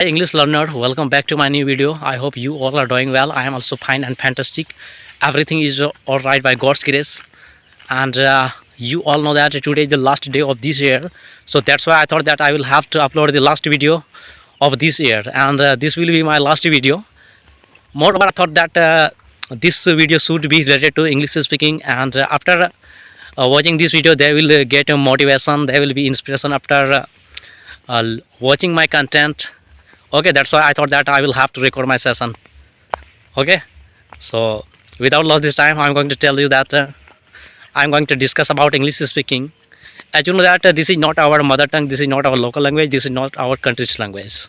English learner, welcome back to my new video. I hope you all are doing well. I am also fine and fantastic. Everything is all right by God's grace. And you all know that today is the last day of this year. So that's why I thought that I will have to upload the last video of this year. And this will be my last video. Moreover, I thought that this video should be related to English speaking. And after watching this video, they will get a motivation. There will be inspiration after watching my content. Okay, that's why I thought that I will have to record my session. Okay, so without loss this time, I'm going to tell you that I'm going to discuss about English speaking. As you know that this is not our mother tongue, this is not our local language, this is not our country's language.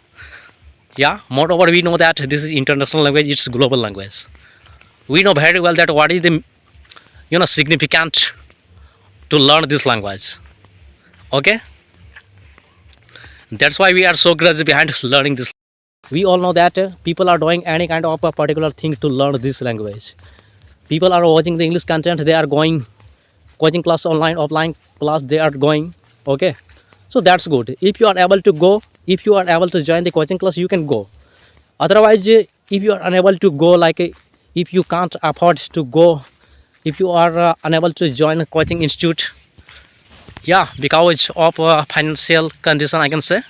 Yeah, moreover we know that this is international language, it's global language. We know very well that what is the significant to learn this language. Okay, that's why we are so crazy behind learning this. We all know that people are doing any kind of a particular thing to learn this language. People are watching the English content, they are going coaching class, online offline class, they are going. Okay, so that's good. If you are able to go, if you are able to join the coaching class, you can go. Otherwise if you are unable to go, like if you can't afford to go, if you are unable to join a coaching institute, yeah, because of financial condition, I can say,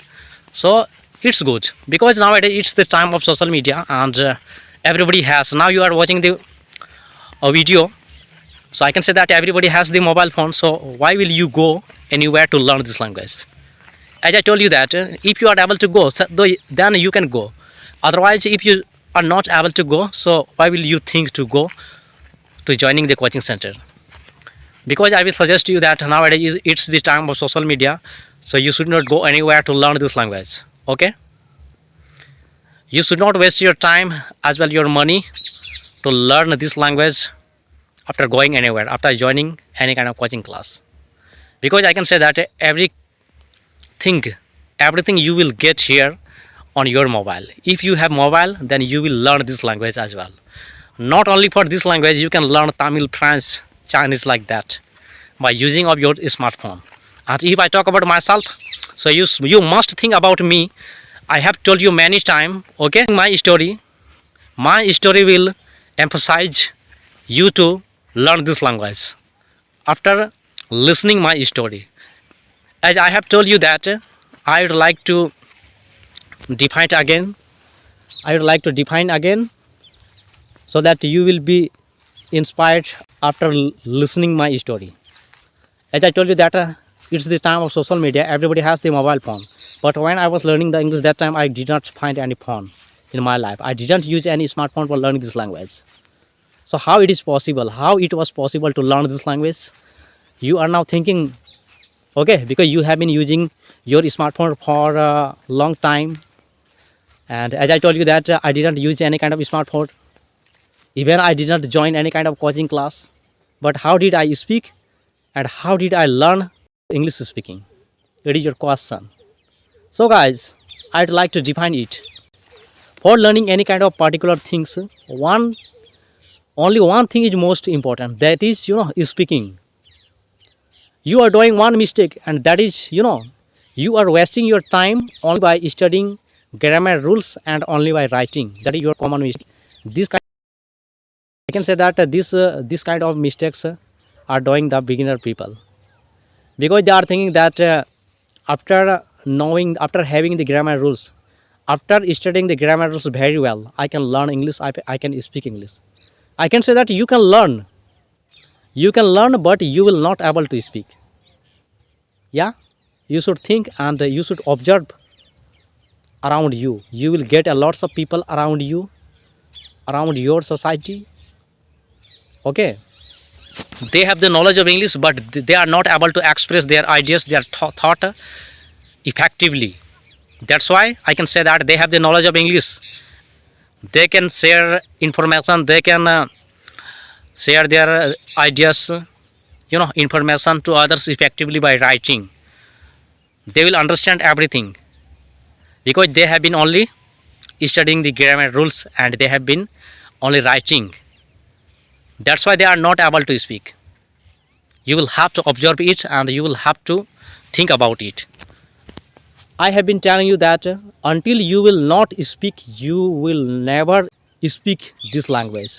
so it's good because nowadays it's the time of social media and everybody has. Now you are watching the video, so I can say that everybody has the mobile phone, so why will you go anywhere to learn this language? As I told you that if you are able to go, then you can go. Otherwise if you are not able to go, so why will you think to go to joining the coaching center? Because I will suggest you that nowadays it's the time of social media, so you should not go anywhere to learn this language. Okay, you should not waste your time as well your money to learn this language after going anywhere, after joining any kind of coaching class. Because I can say that everything you will get here on your mobile. If you have mobile, then you will learn this language as well. Not only for this language, you can learn Tamil, French, Chinese, like that by using of your smartphone. And if I talk about myself, so you must think about me. I have told you many times. Okay, my story will emphasize you to learn this language after listening my story. As I have told you that I would like to define again. So that you will be inspired after listening my story. As I told you that it's the time of social media, everybody has the mobile phone. But when I was learning the English, that time I did not find any phone in my life. I didn't use any smartphone for learning this language. So how it is possible, how it was possible to learn this language? You are now thinking, okay, because you have been using your smartphone for a long time. And as I told you that I didn't use any kind of smartphone. Even I did not join any kind of coaching class. But how did I speak and how did I learn English speaking? It is your question. So guys, I'd like to define it. For learning any kind of particular things, only one thing is most important. That is, speaking. You are doing one mistake, and that is, you are wasting your time only by studying grammar rules and only by writing. That is your common mistake. I can say that this kind of mistakes are doing the beginner people, because they are thinking that after having the grammar rules, after studying the grammar rules very well, I can learn English, I can speak English. I can say that you can learn, but you will not able to speak. Yeah, you should think and you should observe around you. You will get a lots of people around you, around your society. Okay, they have the knowledge of English, but they are not able to express their ideas, their thought effectively. That's why I can say that they have the knowledge of English. They can share information, they can share their ideas, information to others effectively by writing. They will understand everything because they have been only studying the grammar rules and they have been only writing. That's why they are not able to speak. You will have to observe it and you will have to think about it. I have been telling you that until you will not speak, you will never speak this language,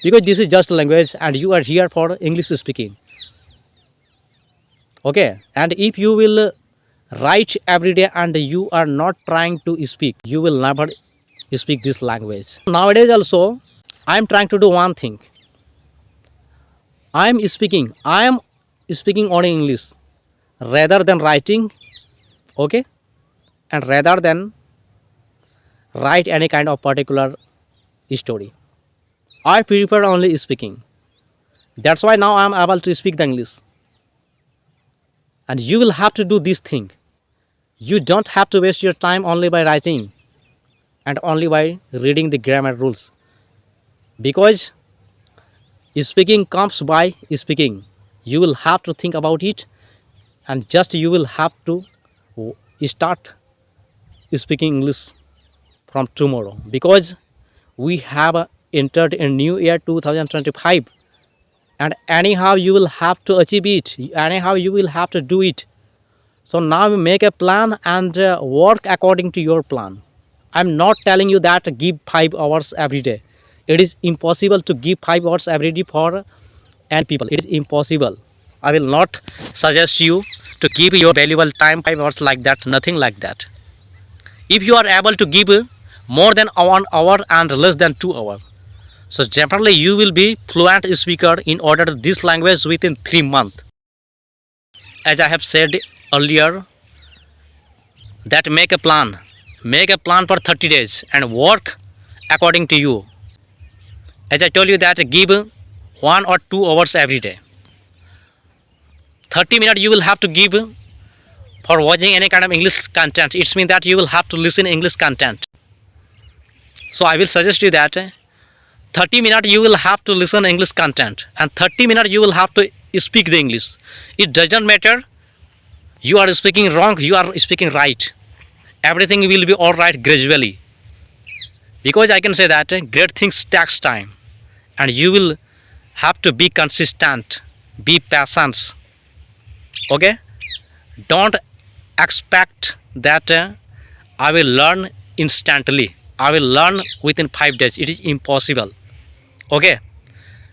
because this is just a language and you are here for English speaking. Okay, and if you will write every day and you are not trying to speak, you will never speak this language. Nowadays also I am trying to do one thing. I am speaking only English rather than writing. Okay, and rather than write any kind of particular story, I prefer only speaking. That's why now I am able to speak the English. And you will have to do this thing. You don't have to waste your time only by writing and only by reading the grammar rules, because speaking comes by speaking. You will have to think about it, and just you will have to start speaking English from tomorrow, because we have entered in new year 2025, and anyhow you will have to achieve it, anyhow you will have to do it. So now make a plan and work according to your plan. I'm not telling you that give 5 hours every day. It is impossible to give 5 hours every day for any people. It is impossible. I will not suggest you to give your valuable time 5 hours like that, nothing like that. If you are able to give more than 1 hour and less than 2 hours, so generally you will be fluent speaker in order to this language within 3 months. As I have said earlier, that make a plan for 30 days and work according to you. As I told you that give 1 or 2 hours every day. 30 minutes you will have to give for watching any kind of English content. It means that you will have to listen English content. So I will suggest you that 30 minutes you will have to listen English content, and 30 minutes you will have to speak the English. It doesn't matter you are speaking wrong, you are speaking right. Everything will be all right gradually, because I can say that great things takes time, and you will have to be consistent, be patient. Okay, don't expect that I will learn instantly, I will learn within 5 days. It is impossible. Okay,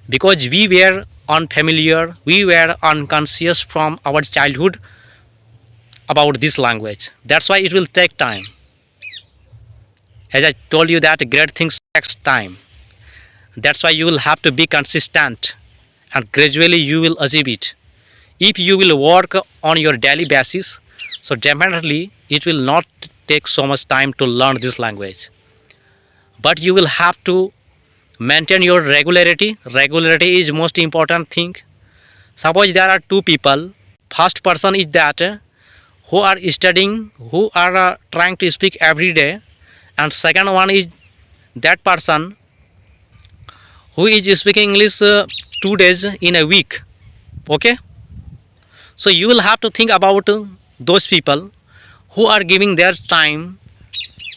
because we were unfamiliar, we were unconscious from our childhood about this language. That's why it will take time. As I told you that great things takes time. That's why you will have to be consistent, and gradually you will achieve it. If you will work on your daily basis, so definitely it will not take so much time to learn this language. But you will have to maintain your regularity. Regularity is most important thing. Suppose there are two people. First person is that who are studying, who are trying to speak every day, and second one is that person who is speaking English 2 days in a week. Okay, so you will have to think about those people who are giving their time,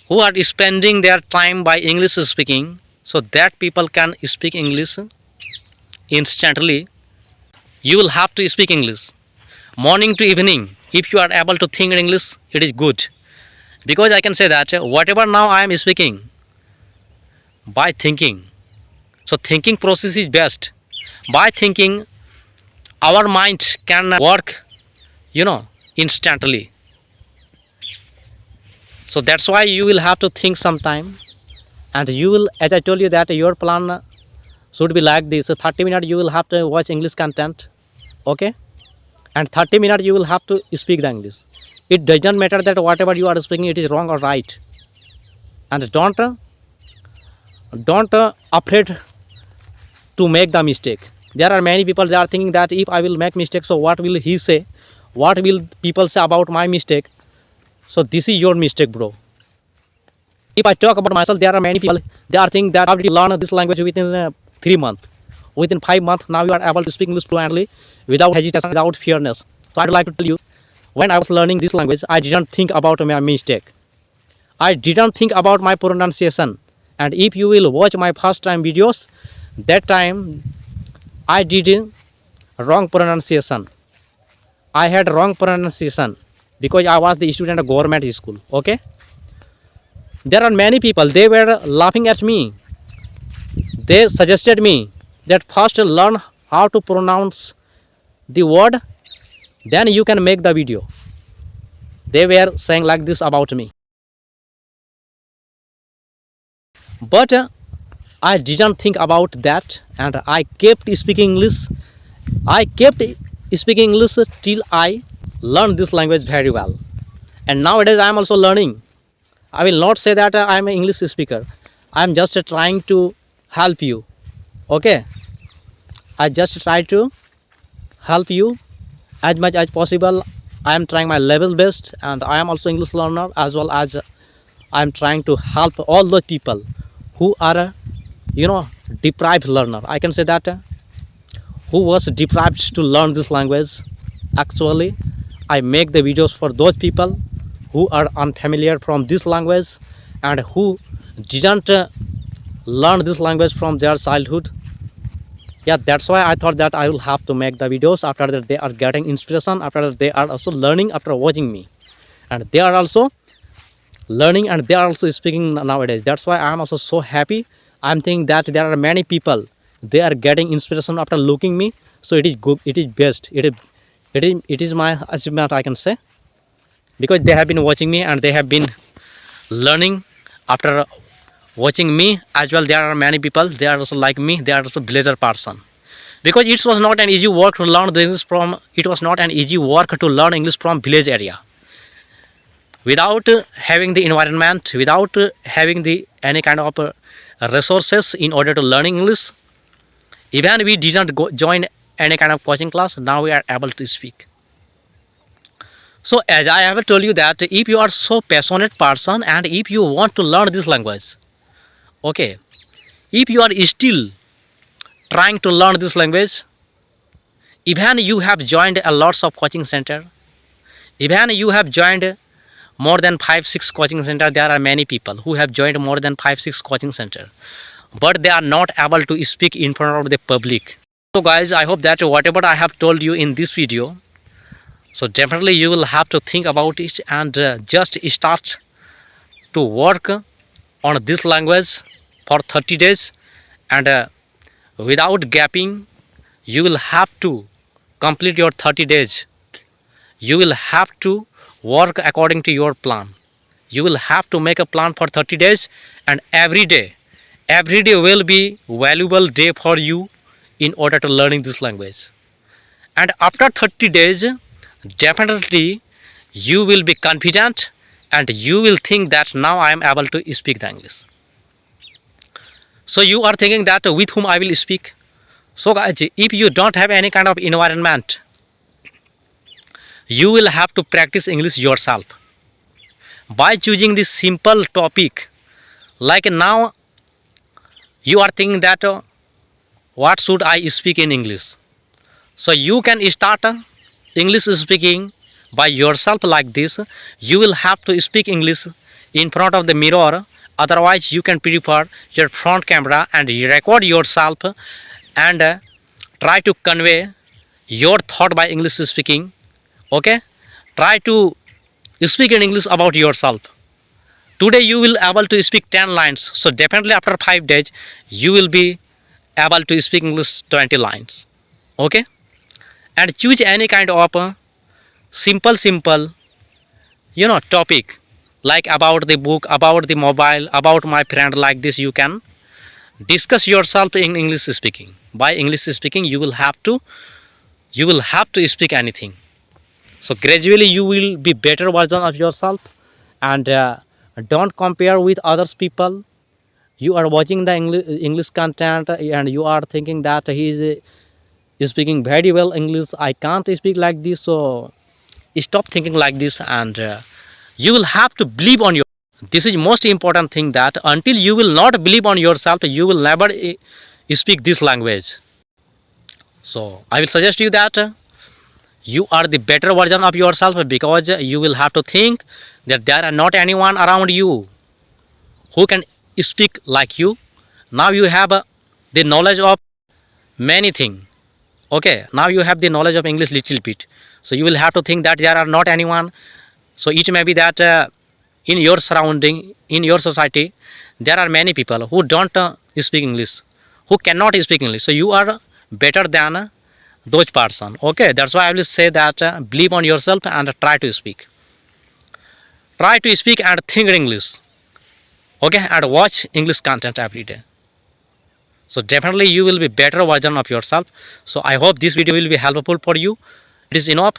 who are spending their time by English speaking, so that people can speak English instantly. You will have to speak English morning to evening. If you are able to think in English, it is good, because I can say that whatever now I am speaking by thinking, so thinking process is best. By thinking our mind can work, instantly. So that's why you will have to think sometime, and you will, as I told you that your plan should be like this. So 30 minutes you will have to watch English content. Okay, and 30 minutes you will have to speak the English. It doesn't matter that whatever you are speaking it is wrong or right. And don't afraid to make the mistake. There are many people, they are thinking that if I will make mistake, so what will he say, what will people say about my mistake? So this is your mistake, bro. If I talk about myself, there are many people, they are thinking that how did you learn this language within 3 months, within 5 months, now you are able to speak English fluently without hesitation, without fearness. So I'd like to tell you, when I was learning this language, I didn't think about my mistake. I didn't think about my pronunciation. And if you will watch my first time videos, that time I did wrong pronunciation. I had wrong pronunciation. because I was the student of government school. Okay, there are many people, they were laughing at me. They suggested me that first learn how to pronounce the word, then you can make the video. They were saying like this about me. But I didn't think about that, and I kept speaking English. I kept speaking English till I learned this language very well. And nowadays I am also learning. I will not say that I am an English speaker. I am just trying to help you. Okay, I just try to help you as much as possible. I am trying my level best, and I am also English learner, as well as I am trying to help all those people who are deprived learner. I can say that who was deprived to learn this language. Actually, I make the videos for those people who are unfamiliar from this language and who didn't learn this language from their childhood. Yeah, that's why I thought that I will have to make the videos. After that, they are getting inspiration. After that, they are also learning after watching me, and they are also learning, and they are also speaking nowadays. That's why I am also so happy. I'm thinking that there are many people, they are getting inspiration after looking me. So it is good, it is best, it is my achievement, I can say, because they have been watching me and they have been learning after watching me as well. There are many people, they are also like me, they are also villager person, because it was not an easy work to learn the English from, it was not an easy work to learn English from village area, without having the environment, without having the any kind of resources in order to learning English. Even we didn't join any kind of coaching class, now we are able to speak. So as I have told you that if you are so passionate person and if you want to learn this language, okay, if you are still trying to learn this language, even you have joined a lots of coaching center, even you have joined more than 5-6 coaching center, there are many people who have joined more than 5-6 coaching center, but they are not able to speak in front of the public. So guys, I hope that whatever I have told you in this video, so definitely you will have to think about it and just start to work on this language for 30 days, and without gapping you will have to complete your 30 days. You will have to work according to your plan. You will have to make a plan for 30 days, and every day will be valuable day for you in order to learning this language. And after 30 days, definitely you will be confident and you will think that now I am able to speak the English. So you are thinking that with whom I will speak. So guys, if you don't have any kind of environment, you will have to practice English yourself by choosing this simple topic. Like now you are thinking that what should I speak in English. So you can start English speaking by yourself like this. You will have to speak English in front of the mirror. Otherwise you can prefer your front camera and record yourself and try to convey your thought by English speaking. Okay, try to speak in English about yourself. Today you will able to speak 10 lines, so definitely after 5 days you will be able to speak English 20 lines. Okay, and choose any kind of simple topic, like about the book, about the mobile, about my friend, like this. You can discuss yourself in English speaking. By English speaking you will have to speak anything. So gradually you will be better version of yourself, and don't compare with others people. You are watching the English content and you are thinking that he is speaking very well English, I can't speak like this. So stop thinking like this, and you will have to believe on your. This is most important thing, that until you will not believe on yourself, you will never speak this language. So I will suggest you that you are the better version of yourself, because you will have to think that there are not anyone around you who can speak like you. Now you have the knowledge of many things. Okay, now you have the knowledge of English little bit, so you will have to think that there are not anyone So it may be that in your surrounding, in your society, there are many people who don't speak English, who cannot speak English. So you are better than those person. Okay, that's why I will say that believe on yourself and try to speak. Try to speak and think English. Okay, and watch English content every day. So definitely you will be better version of yourself. So I hope this video will be helpful for you. It is enough.